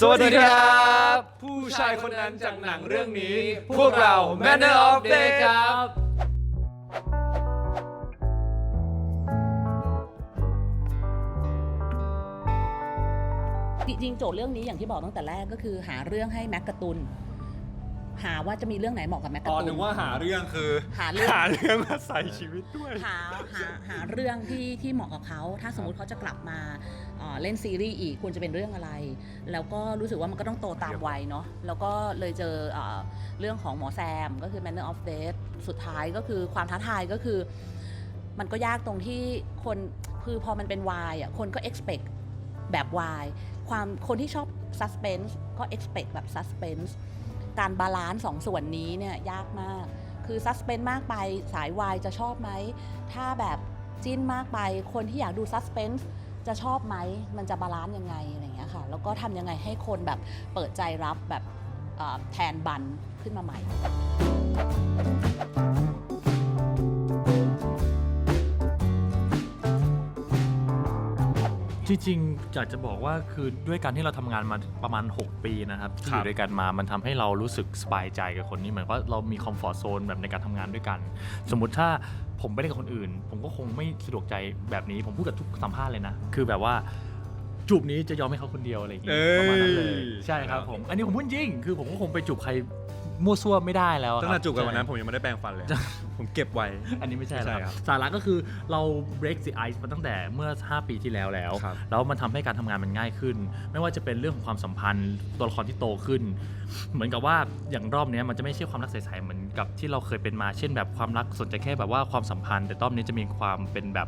สวัสดีครับผู้ชายคนนั้นจากหนังเรื่องนี้พวกเรา Manner of Day ครับจริงๆโจทย์เรื่องนี้อย่างที่บอกตั้งแต่แรกก็คือหาเรื่องให้แม็กการ์ตูนหาว่าจะมีเรื่องไหนเหมาะกับแม็กการ์ตูน นึกว่าหาเรื่องคือหาเรื่อง มาใส่ชีวิตด้วยหาเรื่องที่เหมาะกับเขาถ้าสมมุติเขาจะกลับมาเล่นซีรีส์อีกควรจะเป็นเรื่องอะไรแล้วก็รู้สึกว่ามันก็ต้องโตตามวัยเนาะแล้วก็เลยเจอเรื่องของหมอแซมก็คือ Manner of Death สุดท้ายก็คือความท้าทายก็คือมันก็ยากตรงที่คนคือพอมันเป็นวายอ่ะคนก็ expect แบบวายคนที่ชอบ suspense ก็ expect แบบ suspense การบาลานซ์สองส่วนนี้เนี่ยยากมากคือ suspense มากไปสายวายจะชอบไหมถ้าแบบจิ้นมากไปคนที่อยากดู suspense จะชอบไหมมันจะบาลานซ์ยังไงอะไรอย่างเงี้ยค่ะแล้วก็ทำยังไงให้คนแบบเปิดใจรับแบบแทนบันขึ้นมาใหม่จริงๆอยากจะบอกว่าคือด้วยการที่เราทำงานมาประมาณ6 ปีนะครับที่อยู่ด้วยกันมามันทำให้เรารู้สึกสบายใจกับคนนี้เหมือนว่าเรามีคอมฟอร์ทโซนแบบในการทำงานด้วยกันสมมุติถ้าผมไปเล่นกับคนอื่นผมก็คงไม่สะดวกใจแบบนี้ผมพูดกับทุกสัมภาษณ์เลยนะคือแบบว่าจูบนี้จะยอมให้เขาคนเดียวอะไรอย่างงี้ประมาณนั้นเลยใช่ครับผมอันนี้ผมพูดจริงคือผมก็คงไปจูบใครมั่วซั่วไม่ได้แล้วตั้งแต่จูบกันวันนั้นผมยังไม่ได้แปรงฟันเลยผมเก็บไว้อันนี้ไม่ใช่ครับสาระก็คือเรา break the ice มาตั้งแต่เมื่อ5 ปีที่แล้วแล้วมันทำให้การทำงานมันง่ายขึ้นไม่ว่าจะเป็นเรื่องของความสัมพันธ์ตัวละครที่โตขึ้นเหมือนกับว่าอย่างรอบนี้มันจะไม่ใช่ความรักใสๆเหมือนกับที่เราเคยเป็นมาเช่นแบบความรักสนใจแค่แบบว่าความสัมพันธ์แต่รอบนี้จะมีความเป็นแบบ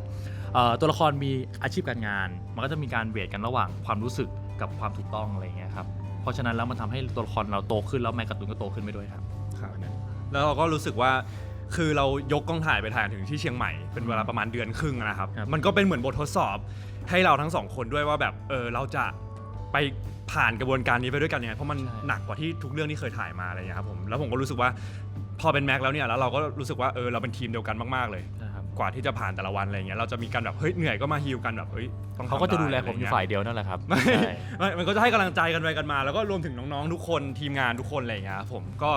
ตัวละครมีอาชีพการงานมันก็จะมีการเวทกันระหว่างความรู้สึกกับความถูกต้องอะไรอย่างเงี้ยครับเพราะฉะนั้นแล้วมันทำให้ตัวละครเราโตขึ้นแล้วแมกการ์ตูนก็โตขึ้นไปด้วยครับแล้วเราก็รู้สึกว่าคือเรายกกองถ่ายไปถ่ายถึงที่เชียงใหม่เป็นเวลาประมาณเดือนครึ่งนะครับมันก็เป็นเหมือนบททดสอบให้เราทั้งสองคนด้วยว่าแบบเราจะไปผ่านกระบวนการนี้ไปด้วยกันยังไงเพราะมันหนักกว่าที่ทุกเรื่องที่เคยถ่ายมาอะไรอย่างเงี้ยครับผมแล้วผมก็รู้สึกว่าพอเป็นแม็กแล้วเนี่ยแล้วเราก็รู้สึกว่าเราเป็นทีมเดียวกันมากๆเลยกว่าที่จะผ่านแต่ละวันอะไรเงี้ยเราจะมีการแบบเฮ้ยเหนื่อยก็มาฮีลกันแบบเฮ้ยเขาก็จะดูแลผมอยู่ฝ่ายเดียวนั่นแหละครับมันก็จะให้กำลังใจกันไปกันมาแล้วก็รวมถึงน้องๆทุกคนทีมงานทุกคนอะไรอย่างเงี้ยผมก็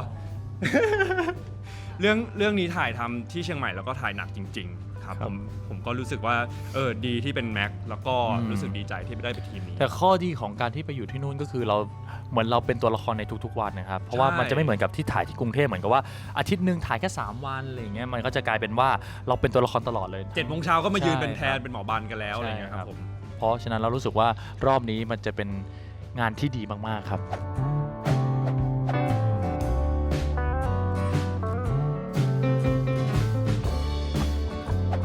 เรื่องนี้ถ่ายทำที่เชียงใหม่แล้วก็ถ่ายหนักจริงๆครับผมก็รู้สึกว่าดีที่เป็นแม็กแล้วก็รู้สึกดีใจที่ได้ไปทีมนี้แต่ข้อดีของการที่ไปอยู่ที่นู่นก็คือเราเหมือนเราเป็นตัวละครในทุกๆวันนะครับเพราะว่ามันจะไม่เหมือนกับที่ถ่ายที่กรุงเทพเหมือนกับว่าอาทิตย์นึงถ่ายแค่3 วันอะไรอย่างเงี้ยมันก็จะกลายเป็นว่าเราเป็นตัวละครตลอดเลย7 โมงเช้าก็มายืนเป็นแทนเป็นหมอบันกันแล้วอะไรอย่างเงี้ยครับผมเพราะฉะนั้นเรารู้สึกว่ารอบนี้มันจะเป็นงานที่ดีมากๆครับ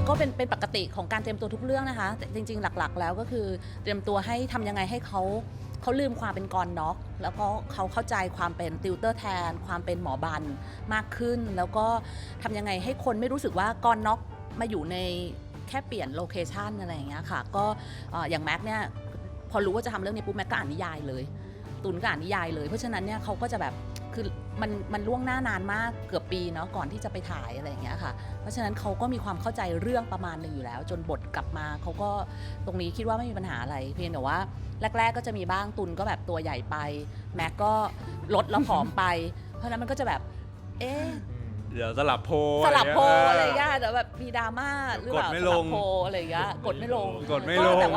ก็เป็นปกติของการเตรียมตัวทุกเรื่องนะคะแต่จริงๆหลักๆแล้วก็คือเตรียมตัวให้ทำยังไงให้เขาลืมความเป็นกรน็อกแล้วก็เขาเข้าใจความเป็นติวเตอร์แทนความเป็นหมอบันมากขึ้นแล้วก็ทำยังไงให้คนไม่รู้สึกว่ากรน็อกมาอยู่ในแค่เปลี่ยนโลเคชันอะไรอย่างเงี้ยค่ะก็อย่างแม็กเนี่ยพอรู้ว่าจะทำเรื่องนี้ปุ๊บแม็กก็อ่านนิยายเลยตุนก็อ่านนิยายเลยเพราะฉะนั้นเนี่ยเขาก็จะแบบคือมันล่วงหน้านานมากเกือบปีเนาะก่อนที่จะไปถ่ายอะไรอย่างเงี้ยค่ะเพราะฉะนั้นเขาก็มีความเข้าใจเรื่องประมาณหนึ่งอยู่แล้วจนบทกลับมาเขาก็ตรงนี้คิดว่าไม่มีปัญหาอะไรเพียงแต่ว่าแรกๆก็จะมีบ้างตุนก็แบบตัวใหญ่ไปแม็กก็ลดแล้วผอมไปเพราะฉะนั้นมันก็จะแบบเดี๋ยวสลับโพอะไรอย่างเงี้ยแต่แบบมีดราม่าหรือเปล่าสลับโพอะไรอย่างเงี้ยกดไม่ลงแต่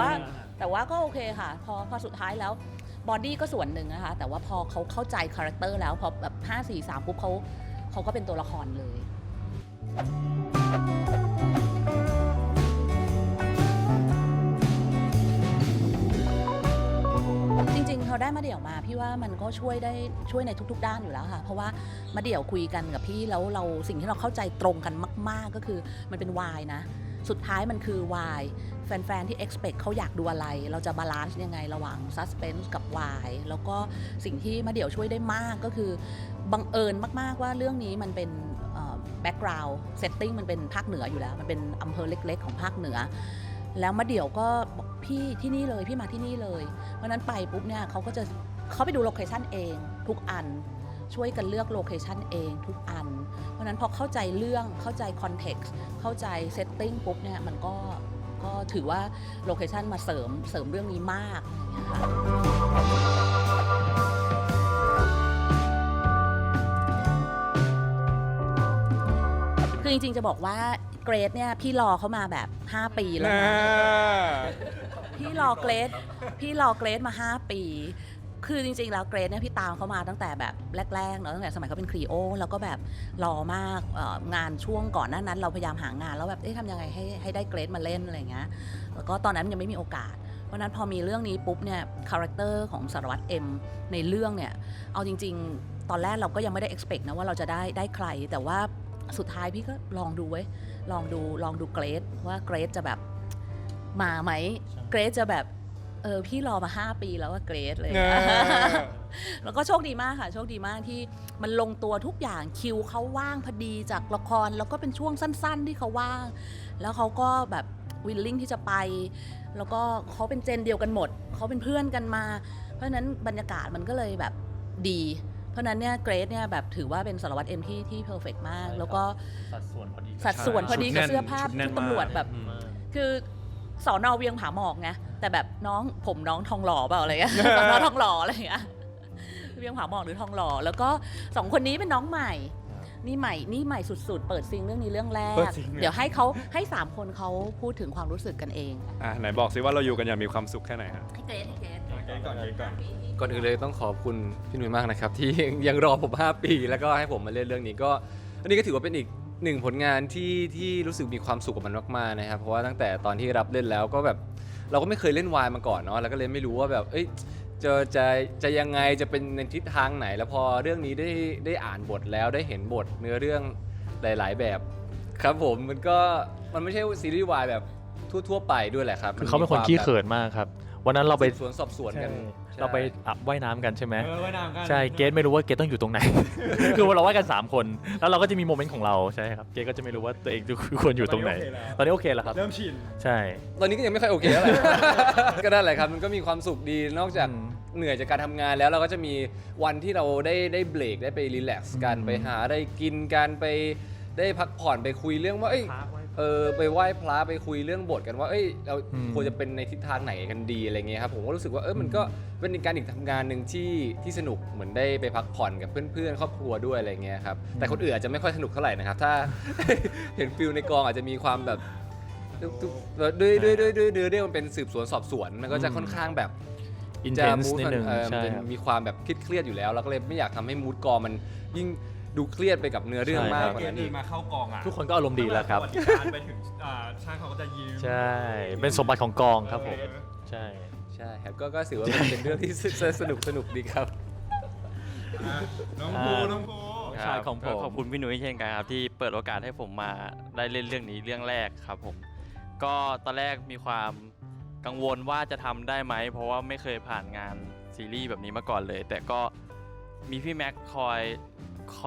ว่าก็โอเคค่ะพอสุดท้ายแล้วบอดี้ก็ส่วนหนึ่งนะคะแต่ว่าพอเขาเข้าใจคาแรคเตอร์แล้วพอแบบ5 4 3ปุ๊บเขาก็เป็นตัวละครเลยจริงๆเขาได้มาเดี่ยวมาพี่ว่ามันก็ช่วยในทุกๆด้านอยู่แล้วค่ะเพราะว่ามาเดี่ยวคุยกันกับพี่แล้วเราสิ่งที่เราเข้าใจตรงกันมากๆก็คือมันเป็นวายนะสุดท้ายมันคือวายแฟนๆที่ expect เขาอยากดูอะไรเราจะบาลานซ์ยังไงระหว่าง suspense กับวายแล้วก็สิ่งที่มาเดี่ยวช่วยได้มากก็คือบังเอิญมากๆว่าเรื่องนี้มันเป็นbackground setting มันเป็นภาคเหนืออยู่แล้วมันเป็นอำเภอเล็กๆของภาคเหนือแล้วมาเดี่ยวก็บอกพี่ที่นี่เลยพี่มาที่นี่เลยเพราะนั้นไปปุ๊บเนี่ยเขาไปดูโลเคชั่นเองทุกอันช่วยกันเลือกโลเคชั่นเองทุกอันเพราะนั้นพอเข้าใจเรื่องเข้าใจคอนเท็กซ์เข้าใจเซตติ้งปุ๊บเนี่ยมันก็ถือว่าโลเคชั่นมาเสริมเรื่องนี้มากอย่างเงี้ยค่ะ ริงๆจะบอกว่าเกรดเนี่ยพี่รอเขามาแบบ 5 ปีแล้วนะพี่รอเกรดมา 5 ปี คือจริงๆแล้วเกรดเนี่ยพี่ตามเขามาตั้งแต่แบบแรกๆเนาะตั้งแต่สมัยเขาเป็นครีโอแล้วก็แบบรอมากงานช่วงก่อนหน้านั้นเราพยายามหางานแล้วแบบทำยังไงให้ได้เกรดมาเล่นอะไรเงี้ยแล้วก็ตอนนั้นยังไม่มีโอกาสเพราะนั้นพอมีเรื่องนี้ปุ๊บเนี่ยคาแรคเตอร์ของสารวัตรเอ็มในเรื่องเนี่ยเอาจริงๆตอนแรกเราก็ยังไม่ได้ expect นะว่าเราจะได้ใครแต่ว่าสุดท้ายพี่ก็ลองดูลองดูเกรดว่าเกรดจะแบบมาไหมเกรดจะแบบพี่รอมา5 ปีแล้วว่าเกรดเลย แล้วก็โชคดีมากค่ะโชคดีมากที่มันลงตัวทุกอย่างคิวเขาว่างพอดีจากละครแล้วก็เป็นช่วงสั้นๆที่เขาว่างแล้วเขาก็แบบวิลลิ่งที่จะไปแล้วก็เขาเป็นเจนเดียวกันหมดเขาเป็นเพื่อนกันมาเพราะฉะนั้นบรรยากาศมันก็เลยแบบดีเพราะฉะนั้นเนี่ยเกรดเนี่ยแบบถือว่าเป็นสารวัตรเอ็มที่เพอร์เฟกต์มากแล้วก็สัดส่วนพอดีกับเสื้อผ้าชุดตำรวจแบบคือสอนอเวียงผาหมอกไงแต่แบบน้องทองหล่อเปล่าอะไรเงี้ย สอนอทองหล่ออะไรเงี้ยเวียงผาหมอกหรือทองหล่อแล้วก็2 คนนี้เป็นน้องใหม่นี่ใหม่สุดๆเปิดซิงเรื่องนี้เรื่องแรกเดี๋ยวให้3 คนเขาพูดถึงความรู้สึกกันเองไหนบอกสิว่าเราอยู่กันอย่างมีความสุขแค่ไหนครับให้เกรดก่อนอื่นเลยต้องขอบคุณพี่หนุ่ยมากนะครับที่ยังรอผม5 ปีแล้วก็ให้ผมมาเล่นเรื่องนี้ก็อันนี้ก็ถือว่าเป็นอีก1 ผลงานที่รู้สึกมีความสุขกับมันมากๆนะครับเพราะว่าตั้งแต่ตอนที่รับเล่นแล้วก็แบบเราก็ไม่เคยเล่นวายมาก่อนเนาะแล้วก็เลยไม่รู้ว่าแบบจะยังไงจะเป็นในทิศทางไหนแล้วพอเรื่องนี้ได้อ่านบทแล้วได้เห็นบทเนื้อเรื่องหลายๆแบบครับผมมันไม่ใช่ซีรีส์วายแบบทั่วๆไปด้วยแหละครับคือเขาเป็นคนขี้เขินมากครับวันนั้นเราไปสอบสวนกันเราไปว่ายน้ำกันใช่ไหมว่ายน้ำกันใช่เกรทไม่รู้ว่าเกรทต้องอยู่ตรงไหน คือเราว่ายกัน3 คนแล้วเราก็จะมีโมเมนต์ของเราใช่ครับเกรทก็จะไม่รู้ว่าตัวเองควรอยู่ตรงไหนตอนนี้โอเคแล้วครับเริ่มชินใช่ตอนนี้ก็ยังไม่ค่อยโอเคแล้วแหละ ก็ได้แหละครับมันก็มีความสุขดีนอกจากเหนื่อยจากการทำงานแล้วเราก็จะมีวันที่เราได้เบรกได้ไปรีแลกซ์กันไปหาได้กินกันไปได้พักผ่อนไปคุยเรื่องว่าไปไหว้พระไปคุยเรื่องบทกันว่าเราควรจะเป็นในทิศทางไหนกันดีอะไรเงี้ยครับผมก็รู้สึกว่ามันก็เป็นการอีกทำงานหนึ่งที่สนุกเหมือนได้ไปพักผ่อนกับเพื่อนๆครอบครัวด้วยอะไรเงี้ยครับแต่คนอื่นอาจจะไม่ค่อยสนุกเท่าไหร่นะครับถ้า เห็นฟิลในกองอาจจะมีความแบบด้วยเรื่องมันเป็นสืบสวนสอบสวนมันก็จะค่อนข้างแบบจะมูดนิดนึงมันจะมีความแบบเครียดอยู่แล้วเราก็เลยไม่อยากทำให้มูดกองมันยิ่งดูเครียดไปกับเนื้อเรื่องมากกว่านั้นอีกมาเข้ากองทุกคนก็อารมณ์ดีแล้วครับการไปถึงช่างเขาก็จะยิ้มใช่เป็นสมบัติของกองครับผมใช่ครับก็ถือว่าเป็นเรื่องที่สนุกดีครับน้องภูชายของผมขอบคุณพี่หนุ่ยเช่นกันครับที่เปิดโอกาสให้ผมมาได้เล่นเรื่องนี้เรื่องแรกครับผมก็ตอนแรกมีความกังวลว่าจะทำได้ไหมเพราะว่าไม่เคยผ่านงานซีรีส์แบบนี้มาก่อนเลยแต่ก็มีพี่แม็กค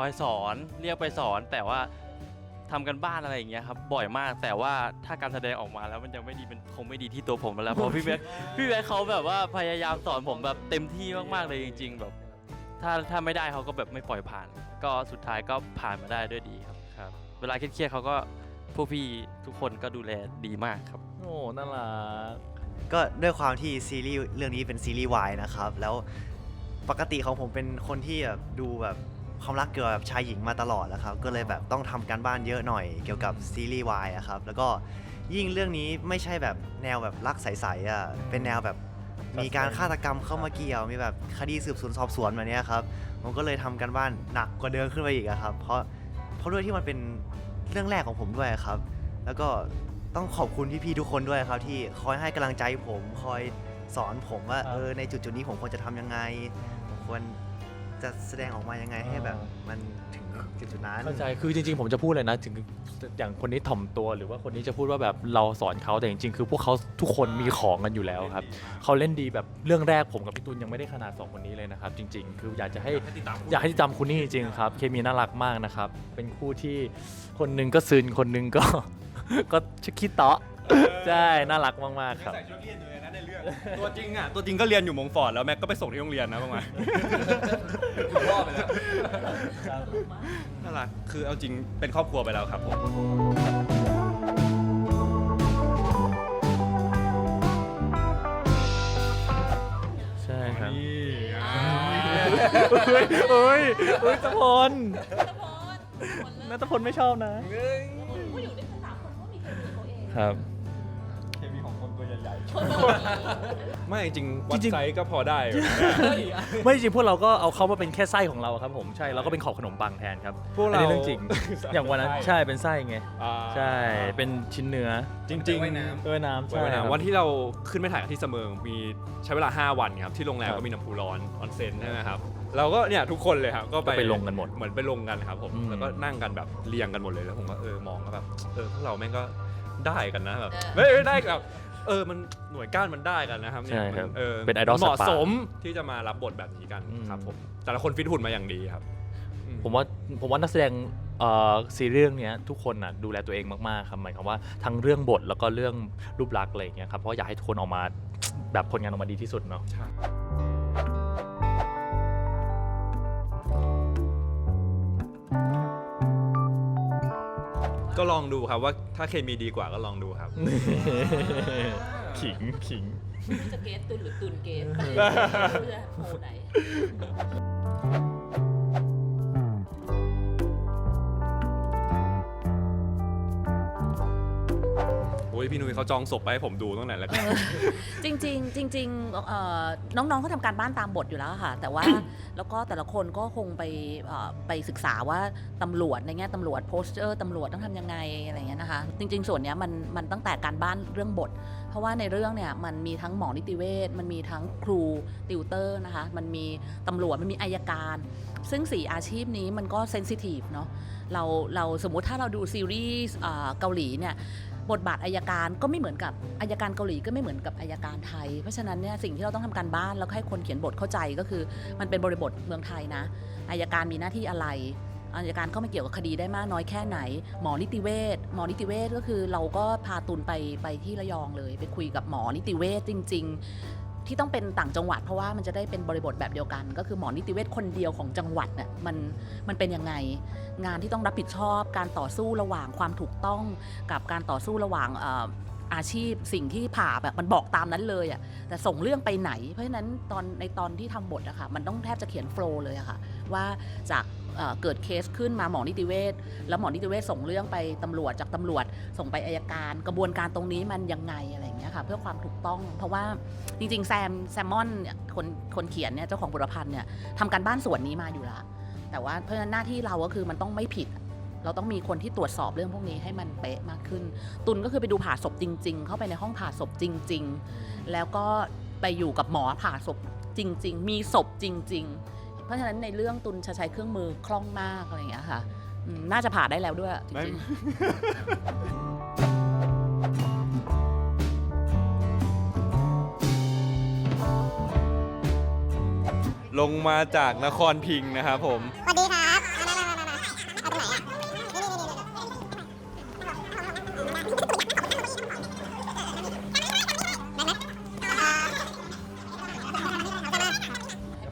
อยสอนเรียกไปสอนแต่ว่าทำกันบ้านอะไรอย่างเงี้ยครับบ่อยมากแต่ว่าถ้าการแสดงออกมาแล้วมันยังไม่ดีมันคงไม่ดีที่ตัวผมแล้วเพราะพี่แม็กเขาแบบว่าพยายามสอนผมแบบเต็มที่มากๆเลยจริงๆแบบถ้าไม่ได้เขาก็แบบไม่ปล่อยผ่านก็สุดท้ายก็ผ่านมาได้ด้วยดีครับเวลาเครียดๆเขาก็พวกพี่ทุกคนก็ดูแลดีมากครับโอ้น่ารักก็ด้วยความที่ซีรีส์เรื่องนี้เป็นซีรีส์วายนะครับแล้วปกติของผมเป็นคนที่แบบดูแบบความรักเกี่ยวกับชายหญิงมาตลอดแล้วครับก็เลยแบบต้องทำการบ้านเยอะหน่อยเกี่ยวกับซีรีส์วายอะครับแล้วก็ยิ่งเรื่องนี้ไม่ใช่แบบแนวแบบรักใสๆอ่ะเป็นแนวแบบมีการฆาตกรรมเข้ามาเกี่ยวมีแบบคดีสืบสวนสอบสวนแบบนี้ครับผมก็เลยทำการบ้านหนักกว่าเดิมขึ้นไปอีกครับเพราะด้วยที่มันเป็นเรื่องแรกของผมด้วยครับแล้วก็ต้องขอบคุณพี่ๆทุกคนด้วยครับที่คอยให้กำลังใจผมคอยสอนผมว่าในจุดนี้ผมควรจะทำยังไงผมควรจะแสดงออกมายังไงให้แบบมันถึงจุดนั้นเข้าใจคือจริงๆผมจะพูดเลยนะถึงอย่างคนนี้ถ่อมตัวหรือว่าคนนี้จะพูดว่าแบบเราสอนเขาแต่จริงๆคือพวกเขาทุกคนมีของกันอยู่แล้วครับเขาเล่นดีแบบเรื่องแรกผมกับพี่ตูนยังไม่ได้ขนาด2 คนนี้เลยนะครับจริงๆคืออยากให้ติดตามคุณนี่จริงๆครับเคมีน่ารักมากนะครับเป็นคู่ที่คนนึงก็ซึนคนนึงก็คิดเตาะใช่น่ารักมากๆครับใส่ชุดเรียนอยู่เลยนะในเรื่องตัวจริงก็เรียนอยู่มงฟอร์ดแล้วแม็กก็ไปส่งที่โรงเรียนนะประมาณพ่อไปแล้วน่ารักคือเอาจริงเป็นครอบครัวไปแล้วครับผมใช่ครับเฮ้ยตะพลนัตพลไม่ชอบนะ ครับ เคมีของคนตัวใหญ่ๆ ไม่จริงๆวัดไซส์ก็พอได้อยู่นะ ไม่จริงพวกเราก็เอาเขามาเป็นแค่ไส้ของเราครับผมใช่เราก็เป็นขอบขนมปังแทนครับ พวกเรา อันนี้เรื่องจริง อย่างวันนั้นใช่เป็นไส้ไง อ่า ใช่เป็นชิ้นเนื้อ จริงๆ ว่ายน้ำ เออน้ำใช่ ไว้ ค นะ รับ วันที่เราขึ้นไปถ่ายที่เสมิงมีใช้เวลา 5 วันครับที่โรงแรม ครับ ก็มีน้ำพุร้อนออนเซ็นใช่ไหมครับเราก็เนี่ยทุกคนเลยครับก็ ก็ไปลงกันหมด เหมือนไปลงกันครับผม อืม แล้วก็นั่งกันแบบเรียงกันหมดเลยแล้วผมก็มองก็แบบพวกเราแม่งก็ได้กันนะแบบ เออ ไม่ได้แบบมันหน่วยก้านมันได้กันนะครับเนี่ย ใช่ครับ มันเป็นไอดอล เหมาะ สัตว์ป่า สมที่จะมารับบทแบบนี้กัน อืม ครับผมแต่ละคนฟิตหุ่นมาอย่างดีครับอืม ผมว่านักแสดงซีรีส์เรื่องเนี้ยทุกคนน่ะดูแลตัวเองมากๆครับหมายความว่าทั้งเรื่องบทแล้วก็เรื่องรูปลักษณ์อะไรอย่างเงี้ยครับเพราะอยากให้ทุกคนออกมาแบบผลงานออกมาดีที่สุดเนาะ ก็ลองดูครับว่าถ้าเคมีดีกว่าก็ลองดูครับ ขิง จะเกตตุนหรือตุนเกตเพื่อโพไหน โอ้ยพี่นุ้ยเขาจองศพไปให้ผมดูตั้งแต่แรก จริงๆจริงๆน้องๆเขาทำการบ้านตามบทอยู่แล้วค่ะ แต่ว่า แล้วก็แต่ละคนก็คงไปศึกษาว่าตำรวจในแง่ตำรวจโพสเจอร์ตำรวจต้องทำยังไงอะไรเงี้ยนะคะจริงๆส่วนเนี้ยมันตั้งแต่การบ้านเรื่องบท เพราะว่าในเรื่องเนี่ยมันมีทั้งหมอนิติเวชมันมีทั้งครูติวเตอร์นะคะมันมีตำรวจมันมีอัยการ ซึ่ง4อาชีพนี้มันก็เซนซิทีฟเนาะเราสมมุติถ้าเราดูซีรีส์เกาหลีเนี่ยบทบาทอัยการก็ไม่เหมือนกับอัยการเกาหลีก็ไม่เหมือนกับอัยการไทย เพราะฉะนั้นเนี่ยสิ่งที่เราต้องทำการบ้านแล้วก็ให้คนเขียนบทเข้าใจก็คือมันเป็นบริบทเมืองไทยนะอัยการมีหน้าที่อะไรอัยการเข้ามาเกี่ยวกับคดีได้มากน้อยแค่ไหนหมอนิติเวชก็คือเราก็พาตุนไปที่ระยองเลยไปคุยกับหมอนิติเวชจริง ๆ ที่ต้องเป็นต่างจังหวัดเพราะว่ามันจะได้เป็นบริบทแบบเดียวกัน ก็คือหมอนิติเวชคนเดียวของจังหวัดเนี่ยมันเป็นยังไงงานที่ต้องรับผิดชอบการต่อสู้ระหว่างความถูกต้องกับการต่อสู้ระหว่างอาชีพสิ่งที่ผ่าแบบมันบอกตามนั้นเลยอ่ะแต่ส่งเรื่องไปไหนเพราะฉะนั้นตอนที่ทำบทอะค่ะมันต้องแทบจะเขียนโฟลว์เลยอะค่ะว่าจากเกิดเคสขึ้นมาหมอนิติเวชแล้วหมอนิติเวชส่งเรื่องไปตำรวจจากตำรวจส่งไปอัยการกระบวนการตรงนี้มันยังไงอะไรอย่างเงี้ยค่ะเพื่อความถูกต้องเพราะว่าจริงๆแซมมอนเนี่ยคนเขียนเนี่ยเจ้าของบทพันธ์เนี่ยทำการบ้านส่วนนี้มาอยู่แล้วแต่ว่าเพราะฉะนั้นหน้าที่เราก็คือมันต้องไม่ผิดเราต้องมีคนที่ตรวจสอบเรื่องพวกนี้ให้มันเป๊ะมากขึ้นตุลก็คือไปดูผ่าศพจริงๆเข้าไปในห้องผ่าศพจริงๆแล้วก็ไปอยู่กับหมอผ่าศพจริงๆมีศพจริงๆเพราะฉะนั้นในเรื่องตุลใช้เครื่องมือคล่องมากอะไรอย่างเงี้ยค่ะน่าจะผ่าได้แล้วด้วยจริงๆ ลงมาจากนครพิงค์นะครับผม สวัสดีครับเอาตรงไหนอ่ะน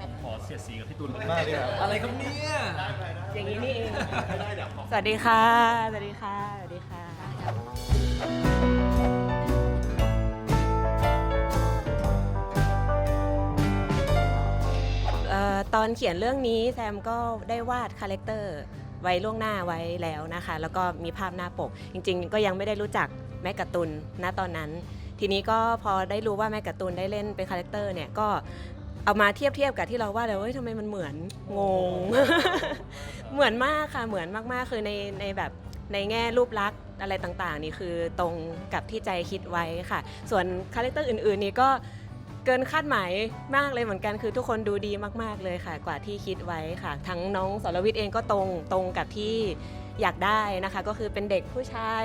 ี่ ขอเสียดสีกับพี่ตุล มากเลยครับ อะไรครับเนี่ย อย่างนี้นี่เอง สวัสดีค่ะ สวัสดีค่ะ สวัสดีค่ะ ตอนเขียนเรื่องนี้แซมก็ได้วาดคาแรคเตอร์ไว้ล่วงหน้าไว้แล้วนะคะ แล้วก็มีภาพหน้าปก จริงๆ ก็ยังไม่ได้รู้จักแม่การ์ตูนณตอนนั้น ทีนี้ก็พอได้รู้ว่าแม่การ์ตูนได้เล่นเป็นคาแรคเตอร์เนี่ยก็เอามาเทียบกับที่เราวาดเลยเฮ้ยทำไมมันเหมือนงง เหมือนมากค่ะเหมือนมากๆคือในแบบในแง่รูปลักษณ์อะไรต่างๆนี่คือตรงกับที่ใจคิดไว้ค่ะ ส่วนคาแรคเตอร์อื่นๆนี่ก็เกินคาดหมายมากเลยเหมือนกันคือทุกคนดูดีมากๆเลยค่ะกว่าที่คิดไว้ค่ะ ทั้งน้องสรวิทย์เองก็ตรงกับที่อยากได้นะคะ ก็คือเป็นเด็กผู้ชาย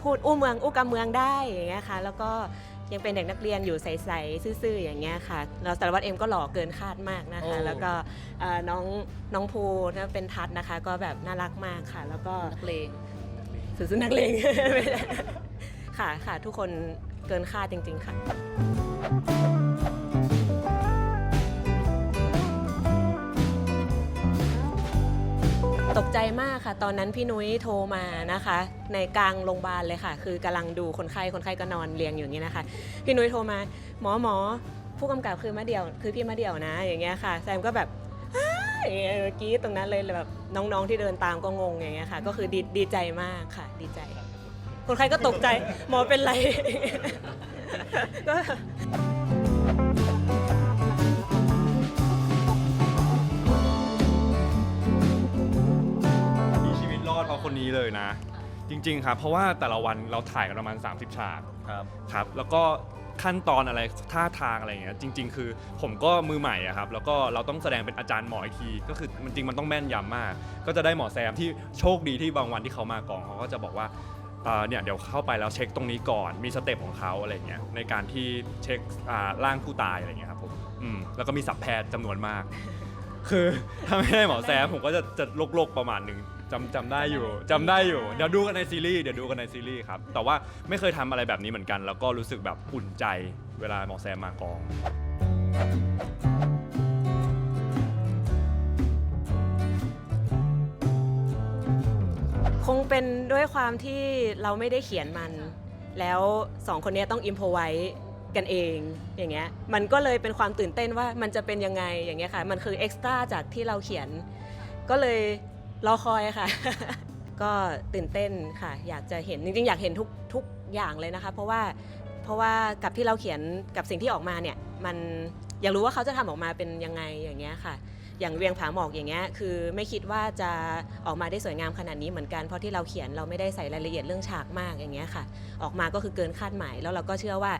พูดอู้กำเมืองได้อย่างเงี้ยค่ะแล้วก็ยังเป็นเด็กนักเรียนอยู่ใสๆซื่อๆอย่างเงี้ยค่ะแล้วสารวัตรเอ็มก็หล่อเกินคาดมากนะคะ โอ้ แล้วก็น้องภูนะเป็นทัศน์นะคะก็แบบน่ารักมากค่ะ แล้วก็ นักเลง สื่อนักเลง ค่ะทุกคนเกินคาดจริงๆค่ะตกใจมากค่ะตอนนั้นพี่นุ้ยโทรมานะคะในกลางโรงพยาบาลเลยค่ะคือกำลังดูคนไข้ก็นอนเรียงอยู่อย่างนี้นะคะพี่นุ้ยโทรมาหมอผู้กำกับคือมะเดี่ยวคือพี่มะเดี่ยวนะอย่างเงี้ยค่ะแซมก็แบบอย่างเงี้ยเมื่อกี้ตรงนั้นเลยแบบน้องๆที่เดินตามก็งงอย่างเงี้ยค่ะก็คือดีใจมากค่ะดีใจ คนไข้ก็ตกใจหมอเป็นไร ก็ มีชีวิตรอดเพราะคนนี้เลยนะ จริงๆครับเพราะว่าแต่ละวันเราถ่ายกันประมาณ30 ฉาก ครับ ครับแล้วก็ขั้นตอนอะไรท่าทางอะไรอย่างเงี้ยจริง ๆ คือผมก็มือใหม่อะครับแล้วก็เราต้องแสดงเป็นอาจารย์หมออีกทีก็คือมันจริงมันต้องแม่นยำมาก ก็จะได้หมอแซมที่โชคดีที่บางวันที่เขามากองเขาก็จะบอกว่าเนี่ยเดี๋ยวเข้าไปแล้วเช็คตรงนี้ก่อนมีสเต็ปของเขาอะไรเงี้ยในการที่เช็คร่างผู้ตายอะไรเงี้ยครับผมแล้วก็มีสับแพทย์จำนวนมาก คือถ้าไม่ได้หมอแซมผมก็จะโลกๆประมาณหนึ่งจำได้อยู่เดี๋ยวดูกันในซีรีส์ครับแต่ว่าไม่เคยทำอะไรแบบนี้เหมือนกันแล้วก็รู้สึกแบบอุ่นใจเวลาหมอแซมมากอง คงเป็นด้วยความที่เราไม่ได้เขียนมัน แล้วสองคนนี้ต้องอิมโพไว้กันเองอย่างเงี้ยมันก็เลยเป็นความตื่นเต้นว่ามันจะเป็นยังไงอย่างเงี้ยค่ะมันคือเอ็กซ์ตร้าจากที่เราเขียนก็เลยรอคอยค่ะ ก็ตื่นเต้นค่ะอยากจะเห็นจริงๆอยากเห็นทุกอย่างเลยนะคะเพราะว่ากับที่เราเขียนกับสิ่งที่ออกมาเนี่ยมันอยากรู้ว่าเขาจะทำออกมาเป็นยังไงอย่างเงี้ยค่ะอย่างเวียงผาหมอกอย่างเงี้ยคือไม่คิดว่าจะออกมาได้สวยงามขนาดนี้เหมือนกันเพราะที่เราเขียนเราไม่ได้ใส่รายละเอียดเรื่องฉากมากอย่างเงี้ยค่ะออกมาก็คือเกินคาดหมายแล้วเราก็เชื่อว่า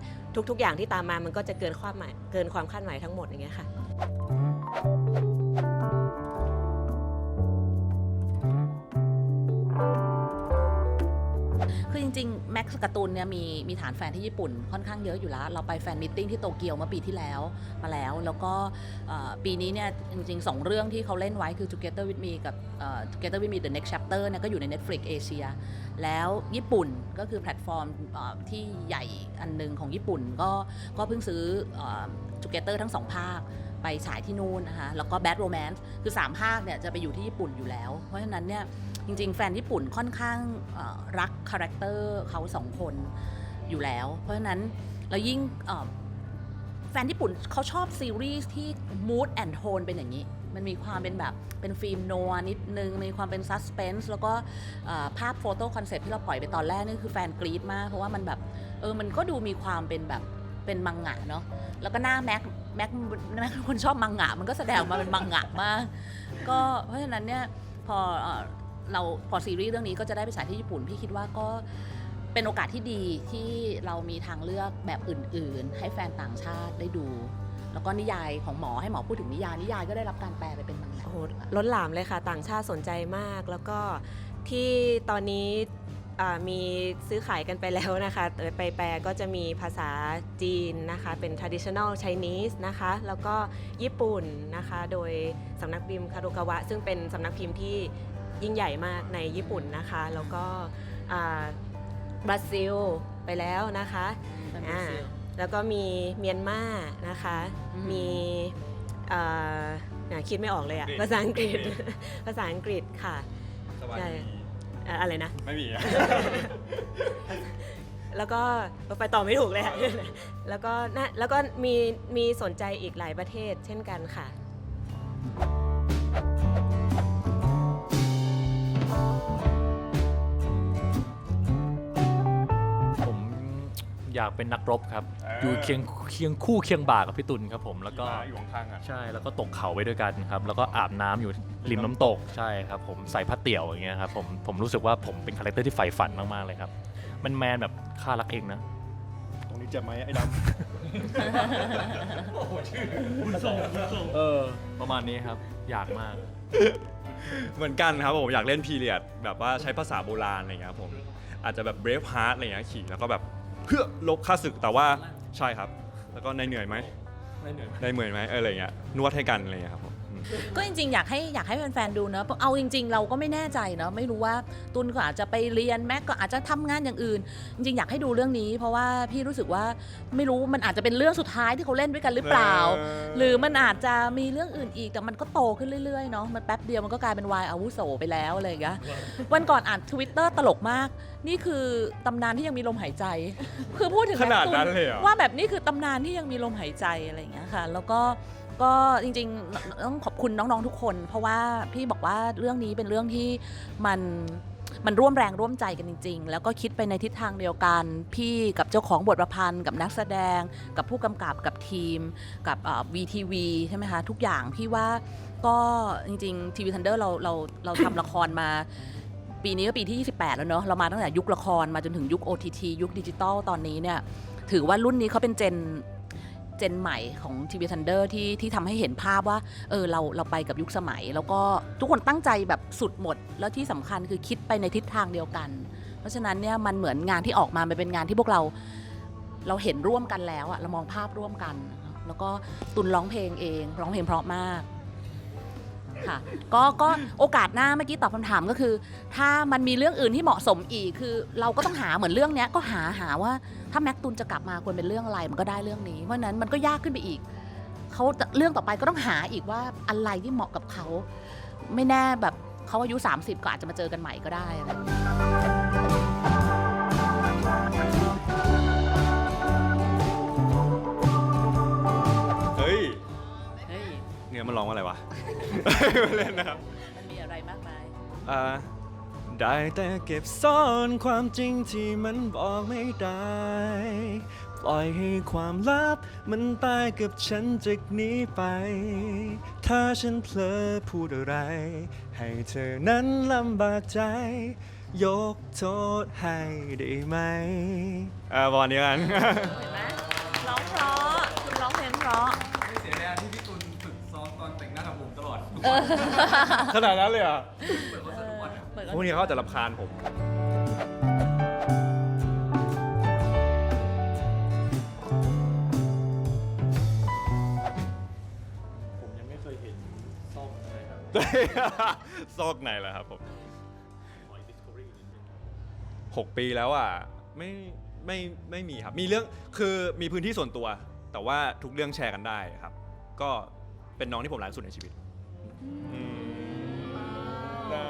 ทุกๆอย่างที่ตามมามันก็จะเกินความคาดหมายทั้งหมดอย่างเงี้ยค่ะ คือจริงๆแม็กซ์การ์ตูนเนี่ยมีฐานแฟนที่ญี่ปุ่นค่อนข้างเยอะอยู่แล้วเราไปแฟนมิทติ้งที่โตเกียวเมื่อปีที่แล้วมาแล้วก็ปีนี้เนี่ยจริงๆ2เรื่องที่เขาเล่นไว้คือ Together with Me กับTogether with Me The Next Chapter เนี่ยก็อยู่ใน Netflix Asia แล้วญี่ปุ่นก็คือแพลตฟอร์มที่ใหญ่อันนึงของญี่ปุ่นก็เพิ่งซื้อTogether ทั้ง2ภาคไปฉายที่นู่นนะคะแล้วก็ Bad Romance คือ3ภาคเนี่ยจะไปอยู่ที่ญี่ปุ่นอยู่แล้วเพราะฉะนั้นเนี่ยจริงๆแฟนญี่ปุ่นค่อนข้างรักคาแรคเตอร์เขา2คนอยู่แล้วเพราะฉะนั้นแล้วยิ่งแฟนญี่ปุ่นเขาชอบซีรีส์ที่ mood and tone เป็นอย่างนี้มันมีความเป็นแบบเป็นฟิล์มโนอานิดนึงมีความเป็นซัสเพนส์แล้วก็ภาพโฟโต้คอนเซ็ปต์ที่เราปล่อยไปตอนแรกนี่คือแฟนกรี๊ดมากเพราะว่ามันแบบมันก็ดูมีความเป็นแบบเป็นมังงะเนาะแล้วก็หน้าแม็กคนชอบมังงะมันก็แสดงออกมาเป็นมังงะมากก็เพราะฉะนั้นเนี่ยพอซีรีส์เรื่องนี้ก็จะได้ไปฉายที่ญี่ปุ่นพี่คิดว่าก็เป็นโอกาสที่ดีที่เรามีทางเลือกแบบอื่นๆให้แฟนต่างชาติได้ดูแล้วก็นิยายของหมอให้หมอพูดถึงนิยายก็ได้รับการแปลไปเป็นมังงะ โอ้โหล้นหลามเลยค่ะต่างชาติสนใจมากแล้วก็ที่ตอนนี้มีซื้อขายกันไปแล้วนะคะไปแปลก็จะมีภาษาจีนนะคะเป็น traditional Chinese นะคะแล้วก็ญี่ปุ่นนะคะโดยสำนักพิมพ์คารุกาวะซึ่งเป็นสำนักพิมพ์ที่ยิ่งใหญ่มากในญี่ปุ่นนะคะแล้วก็บราซิลไปแล้วนะคะแล้วก็มีเมียนมานะคะมีคิดไม่ออกเลยอะภาษาอังกฤษ ภาษาอังกฤษค่ะใช่อะไรนะไม่มี แล้วก็ไปต่อไม่ถูกเลยค่ะ แล้วก็มีสนใจอีกหลายประเทศเช่นกันค่ะผมอยากเป็นนักรบครับอยู่เคียงคู่เคียงบ่ากับพี่ตุลครับผมแล้วก็ อยู่ข้างๆอ่ะ ใช่แล้วก็ตกเขาไปด้วยกันครับแล้วก็อาบน้ำอยู่ริมน้ำตกใช่ครับผมใส่ผ้าเตี่ยวอย่างเงี้ยครับผมรู้สึกว่าผมเป็นคาแรคเตอร์ที่ใฝ่ฝันมากๆเลยครับมันแมนแบบข้ารักเองนะ ตรงนี้เจ็บไหมไอ้ดำ ประมาณนี้ครับอยากมาก เหมือนกันครับผมอยากเล่นพีเรียดแบบว่าใช้ภาษาโบราณอะไรเงี้ยครับผมอาจจะแบบ Brave Heart อะไรเงี้ยขี่แล้วก็แบบเพื่อลบค่าศึกแต่ว่าใช่ครับแล้วก็นายเหนื่อยไหมอะไรเงี้ยนวดให้กันอะไรเงี้ยครับผม ก็จริงๆอยากให้แฟนๆดูเนอะเอาจริงๆเราก็ไม่แน่ใจเนอะไม่รู้ว่าตุลก็อาจจะไปเรียนแม็กก็อาจจะทำงานอย่างอื่นจริงๆอยากให้ดูเรื่องนี้เพราะว่าพี่รู้สึกว่าไม่รู้มันอาจจะเป็นเรื่องสุดท้ายที่เขาเล่นด้วยกันหรือเปล่าหรือมันอาจจะมีเรื่องอื่นอีกแต่มันก็โตขึ้นเรื่อยๆเนาะมันแป๊บเดียวมันก็กลายเป็นวายอาวุโสไปแล้วอะไรอย่างเงี้ยวันก่อนอ่าน Twitter ตลกมากนี่คือตำนานที่ยังมีลมหายใจคือพูดถึง ขนาดนั้นเลยเหรอ ว่าแบบนี้คือตำนานที่ยังมีลมหายใจอะไรอย่างเงี้ยค่ะแล้วก็จริงๆต้องขอบคุณน้องๆทุกคนเพราะว่าพี่บอกว่าเรื่องนี้เป็นเรื่องที่มัน มันร่วมแรงร่วมใจกันจริง ๆ แล้วก็คิดไปในทิศทางเดียวกันพี่กับเจ้าของบทประพันธ์กับนักแสดงกับผู้กำกับกับทีมกับ VTV ใช่ไหมคะทุกอย่างพี่ว่าก็จริงๆ TV Thunder เราทำละครมาปีนี้ก็ปีที่ 28 แล้วเนอะเรามาตั้งแต่ยุคละครมาจนถึงยุค OTT ยุคดิจิตอลตอนนี้เนี่ยถือว่ารุ่นนี้เขาเป็นเจนใหม่ของ TV Thunder ที่ทำให้เห็นภาพว่าเราไปกับยุคสมัย แล้วก็ทุกคนตั้งใจแบบสุดหมดแล้วที่สำคัญคือคิดไปในทิศทางเดียวกัน เพราะฉะนั้นเนี่ยมันเหมือนงานที่ออกมามันเป็นงานที่พวกเราเห็นร่วมกันแล้วอะเรามองภาพร่วมกัน แล้วก็ตุนร้องเพลงเองร้องเพลงเพราะมากค่ะก็โอกาสหน้าเมื่อกี้ตอบคำถามก็คือ ถ้ามันมีเรื่องอื่นที่เหมาะสมอีกคือเราก็ต้องหาเหมือนเรื่องเนี้ยก็หาว่าถ้าแม็กตุนจะกลับมาควรเป็นเรื่องอะไรมันก็ได้เรื่องนี้เพราะฉะนั้นมันก็ยากขึ้นไปอีกเขาเรื่องต่อไปก็ต้องหาอีกว่าอะไรที่เหมาะกับเขาไม่แน่แบบเขาอายุ30ก็อาจจะมาเจอกันใหม่ก็ได้อะไรอย่างเงี้ย เฮ้ยเนี่ยมันร้องว่าอะไรวะ ไม่เล่นนะครับ มันมีอะไรมากมาย ได้แต่เก็บซ่อนความจริงที่มันบอกไม่ได้ ปล่อยให้ความลับมันตายกับฉันจากนี้ไป ถ้าฉันเผลอพูดอะไร ให้เธอนั้นลำบากใจ ยกโทษให้ได้ไหมประมาณนี้กัน เห็นไหมร้องเพราะคุณร้องเพลงเพราะ ไม่เสียแรงที่พี่ตุลฝึกซ้อมตอนแต่งหน้าทำผมตลอด ขนาดนั้นเลยเหรอ่ะ เปิดคอนเสิร์ตทุกวันอะ พวกนี้เขาจะรำคาญผม ผมยังไม่เคยเห็นซ่อมเลยครับ ซอกไหนล่ะครับผม 6 ปีแล้วอ่ะไม่มีครับ มีเรื่องคือมีพื้นที่ส่วนตัว แต่ว่าทุกเรื่องแชร์กันได้ครับ ก็เป็นน้องที่ผมรักสุดในชีวิตได้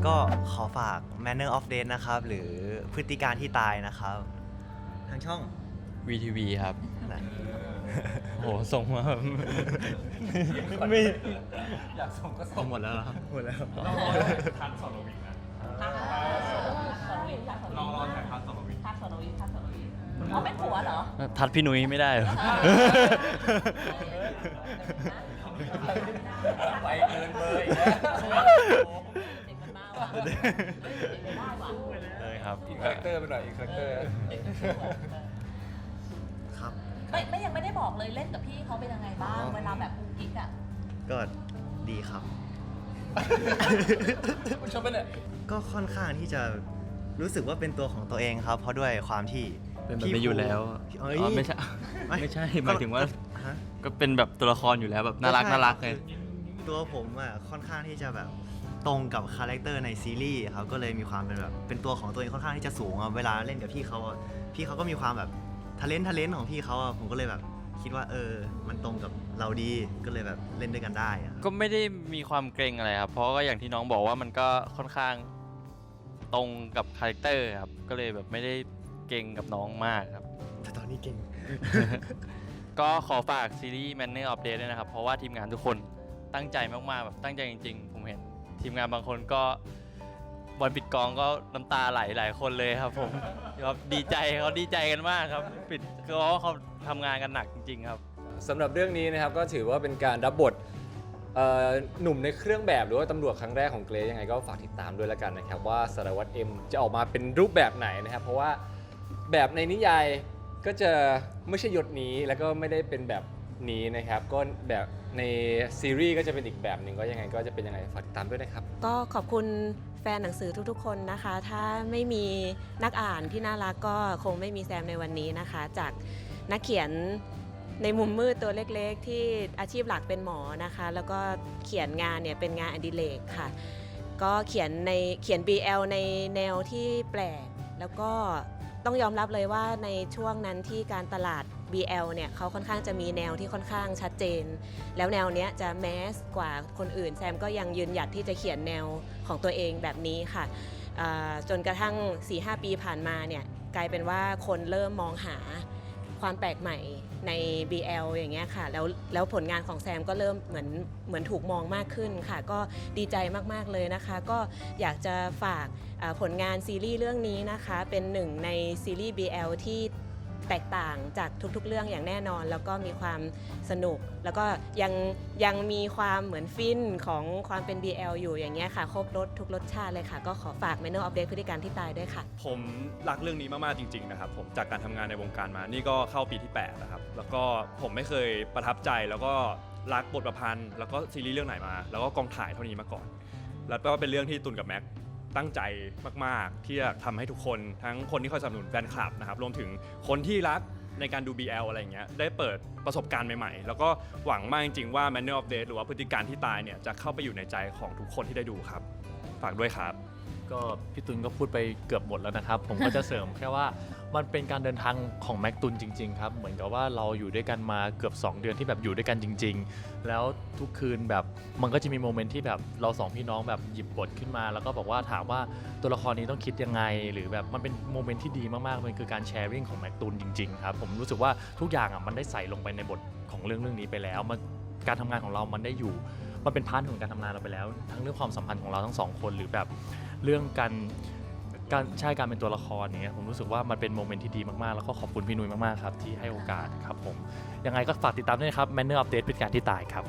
ก็ขอฝาก Manner of Death นะครับ หรือพฤติการที่ตายนะครับ ทางช่อง VTV ครับ นะ โหส่งมาแบบ ไม่ อยากส่งก็ส่ง หมดแล้วเหรอครับ หมดแล้วทันสอนวินนะรอถ่ายทันสอนวิน อ๋อเป็นผัวเหรอ ทัดพี่นุ้ยไม่ได้เหรอ ไปเกินเบอร์อีกแล้ว เด็กมันบ้าว่ะเด็กมันบ้าว่ะ เลยครับ อีกคาแรคเตอร์ไปหน่อยอีกคาแรคเตอร์ ครับ ไม่ยังไม่ได้บอกเลยเล่นกับพี่เขาเป็นยังไงบ้างเวลาแบบกุ๊กกิ๊กอ่ะ ก็ดีครับ คุณชอบไหมเนี่ย ก็ค่อนข้างที่จะรู้สึกว่าเป็นตัวของตัวเองครับ เพราะด้วยความที่ เป็นแบบนี้อยู่แล้ว พี่เอ้ย อ๋อไม่ใช่ ไม่ใช่ หมายถึงว่า ฮะ ก็เป็นแบบตัวละครอยู่แล้วแบบน่ารัก ไม่ใช่ น่ารักเลย ตัวผมอ่ะค่อนข้างที่จะแบบตรงกับคาแรคเตอร์ในซีรีส์ครับก็เลยมีความเป็นแบบเป็นตัวของตัวเองค่อนข้างที่จะสูงอ่ะเวลาเล่นกับพี่เขาอ่ะพี่เขาก็มีความแบบทะเลนของพี่เขาอ่ะผมก็เลยแบบคิดว่ามันตรงกับเราดีก็เลยแบบเล่นด้วยกันได้อ่ะ ก็ไม่ได้มีความเกรงอะไรครับ เพราะก็อย่างที่น้องบอกว่ามันก็ค่อนข้างตรงกับคาแรคเตอร์ครับ ก็เลยแบบไม่ได้เกรงกับน้องมากครับ แต่ตอนนี้เก่ง ก็ขอฝากซีรีส์ Manner of Death ด้วยนะครับ เพราะว่าทีมงานทุกคนตั้งใจมากๆแบบตั้งใจจริงๆ ผมเห็นทีมงานบางคนก็วันปิดกองก็น้ำตาไหลหลายคนเลยครับผมครับดีใจเขาดีใจกันมากครับปิดเพราะว่าเขาทำงานกันหนักจริงๆครับ สำหรับเรื่องนี้นะครับก็ถือว่าเป็นการรับบทหนุ่มในเครื่องแบบหรือว่าตำรวจครั้งแรกของเกรซยังไงก็ฝากติดตามด้วยแล้วกันนะครับว่าสารวัตรเอ็มจะออกมาเป็นรูปแบบไหนนะครับเพราะว่าแบบในนิยายก็จะไม่ใช่ยศนี้แล้วก็ไม่ได้เป็นแบบนี้นะครับก็แบบในซีรีส์ก็จะเป็นอีกแบบหนึ่งก็ยังไงก็จะเป็นยังไงฝากติดตามด้วยนะครับ ก็ขอบคุณแฟนหนังสือทุกๆ คนนะคะ ถ้าไม่มีนักอ่านที่น่ารักก็คงไม่มีแซมในวันนี้นะคะ จากนักเขียนในมุมมืดตัวเล็กๆ ที่อาชีพหลักเป็นหมอนะคะ แล้วก็เขียนงานเนี่ยเป็นงานอดิเรกค่ะ ก็เขียน BL ในแนวที่แปลก แล้วก็ต้องยอมรับเลยว่าในช่วงนั้นที่การตลาด BL เนี่ยเขาค่อนข้างจะมีแนวที่ค่อนข้างชัดเจน แล้วแนวเนี้ยจะแมสกว่าคนอื่นแซมก็ยังยืนหยัดที่จะเขียนแนวของตัวเองแบบนี้ค่ะจนกระทั่ง 4-5 ปีผ่านมาเนี่ยกลายเป็นว่าคนเริ่มมองหาค ความแปลกใหม่ใน BL อย่างเงี้ยค่ะแล้วผลงานของแซมก็เริ่มเหมือนถูกมองมากขึ้นค่ะก็ดีใจมากๆเลยนะคะก็อยากจะฝากผลงานซีรีส์เรื่องนี้นะคะเป็นหนึ่งในซีรีส์ BL ที่แตกต่างจากทุกๆเรื่องอย่างแน่นอน แล้วก็มีความสนุก แล้วก็ยังมีความเหมือนฟินของความเป็น BL อยู่อย่างเงี้ยค่ะครบรสทุกรสชาติเลยค่ะก็ขอฝาก Manner of Death พฤติการที่ตายด้วยค่ะ ผมรักเรื่องนี้มากๆจริงๆนะครับผมจากการทำงานในวงการมานี่ก็เข้าปีที่8นะครับแล้วก็ผมไม่เคยประทับใจแล้วก็รักบทประพันธ์แล้วก็ซีรีส์เรื่องไหนมาแล้วก็กองถ่ายเท่านี้มาก่อน แล้วก็เป็นเรื่องที่ตุนกับแม็กตั้งใจมากๆที่จะทำให้ทุกคนทั้งคนที่คอยสนับสนุนแฟนคลับนะครับรวมถึงคนที่รักในการดู BL อะไรอย่างเงี้ยได้เปิดประสบการณ์ใหม่ๆแล้วก็หวังมากจริงๆว่า Manner of Death หรือว่าพฤติการที่ตายเนี่ยจะเข้าไปอยู่ในใจของทุกคนที่ได้ดูครับฝากด้วยครับ ก็พี่ตุลก็พูดไปเกือบหมดแล้วนะครับ ผมก็จะเสริมแค่ว่ามันเป็นการเดินทางของแม็กตุลจริงๆครับเหมือนกับว่าเราอยู่ด้วยกันมาเกือบ2 เดือนที่แบบอยู่ด้วยกันจริงๆแล้วทุกคืนแบบมันก็จะมีโมเมนต์ที่แบบเรา2 พี่น้องแบบหยิบบทขึ้นมา แล้วก็บอกว่าถามว่าตัวละครนี้ต้องคิดยังไงหรือแบบมันเป็นโมเมนต์ที่ดีมากๆมันคือการแชร์ริ่งของแม็กตุลจริงๆครับผมรู้สึกว่าทุกอย่างอ่ะมันได้ใส่ลงไปในบทของเรื่องนี้ไปแล้วมันการทำงานของเรามันได้อยู่มันเป็นพาร์ทของการทำงานเราไปแล้วทั้งเรื่องความสัมพันธ์ของเราทั้ง2 คนหรือแบบเรื่องการเป็นตัวละครเนี่ยผมรู้สึกว่ามันเป็นโมเมนต์ที่ดีมากๆแล้วก็ขอบคุณพี่นุ้ยมากๆครับที่ให้โอกาสครับผมยังไงก็ฝากติดตามด้วยนะครับ Manner of Death พฤติการที่ตายครับ